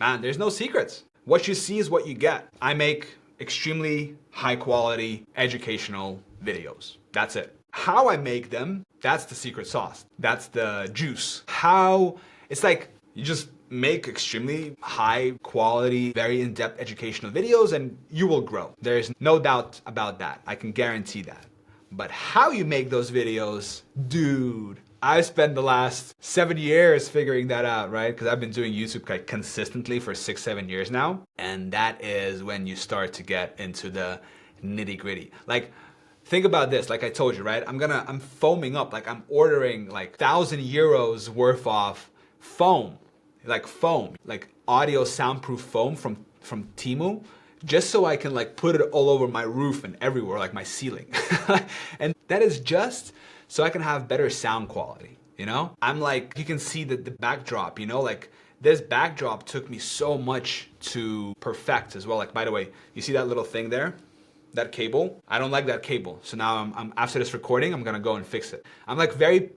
Man, there's no secrets. What you see is what you get. I make extremely high quality educational videos. That's it. How I make them, that's the secret sauce. That's the juice. How, it's like you just make extremely high quality, very in-depth educational videos and you will grow. There's no doubt about that. I can guarantee that. But how you make those videos, dude, I spent the last 7 years figuring that out, right? Because I've been doing YouTube like consistently for 6-7 years now. And that is when you start to get into the nitty gritty. Like, think about this, like I told you, right? I'm foaming up, like I'm ordering like 1,000 euros worth of foam, like audio soundproof foam from Temu, just so I can like put it all over my roof and everywhere, like my ceiling. And that is just so I can have better sound quality, you know? I'm like, you can see the backdrop, you know, like this backdrop took me so much to perfect as well. Like, by the way, you see that little thing there? That cable? I don't like that cable. So now I'm after this recording, I'm gonna go and fix it. I'm like very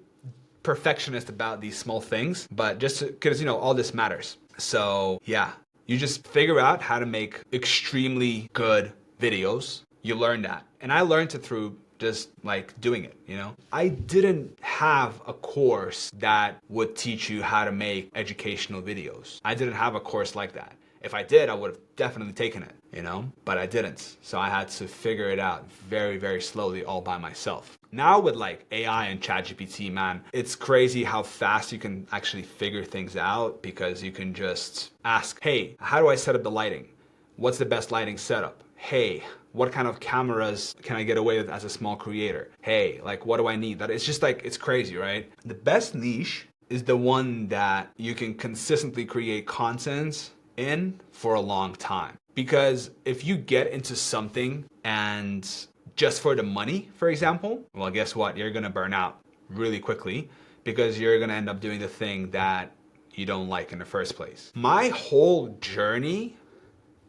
perfectionist about these small things, but just because, you know, all this matters. So yeah, you just figure out how to make extremely good videos. You learn that. And I learned it through just like doing it, you know? I didn't have a course that would teach you how to make educational videos. I didn't have a course like that. If I did, I would have definitely taken it, you know? But I didn't. So I had to figure it out very, very slowly all by myself. Now with like AI and ChatGPT, man, it's crazy how fast you can actually figure things out because you can just ask, hey, how do I set up the lighting? What's the best lighting setup? Hey, what kind of cameras can I get away with as a small creator? Hey, like what do I need? That it's just like, it's crazy, right? The best niche is the one that you can consistently create content in for a long time. Because if you get into something and just for the money, for example, well, guess what? You're gonna burn out really quickly because you're gonna end up doing the thing that you don't like in the first place. My whole journey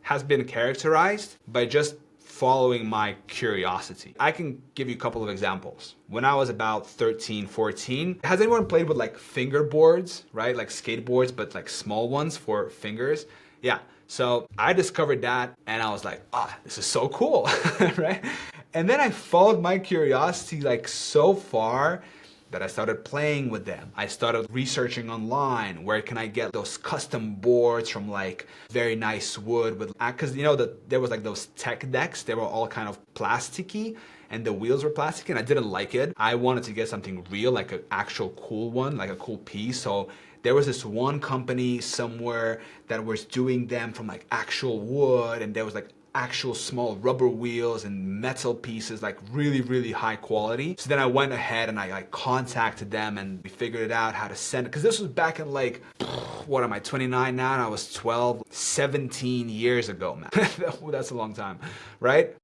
has been characterized by just following my curiosity. I can give you a couple of examples. When I was about 13, 14, has anyone played with like fingerboards, right? Like skateboards, but like small ones for fingers? Yeah, so I discovered that and I was like, this is so cool, right? And then I followed my curiosity like so far that I started playing with them. I started researching online, where can I get those custom boards from like very nice wood with, cause you know that there was like those tech decks, they were all kind of plasticky and the wheels were plastic and I didn't like it. I wanted to get something real, like an actual cool one, like a cool piece. So there was this one company somewhere that was doing them from like actual wood and there was like actual small rubber wheels and metal pieces, like really, really high quality. So then I went ahead and I like contacted them and we figured it out how to send it. Cause this was back in like, what am I, 29 now? And I was 12, 17 years ago, man. That's a long time, right?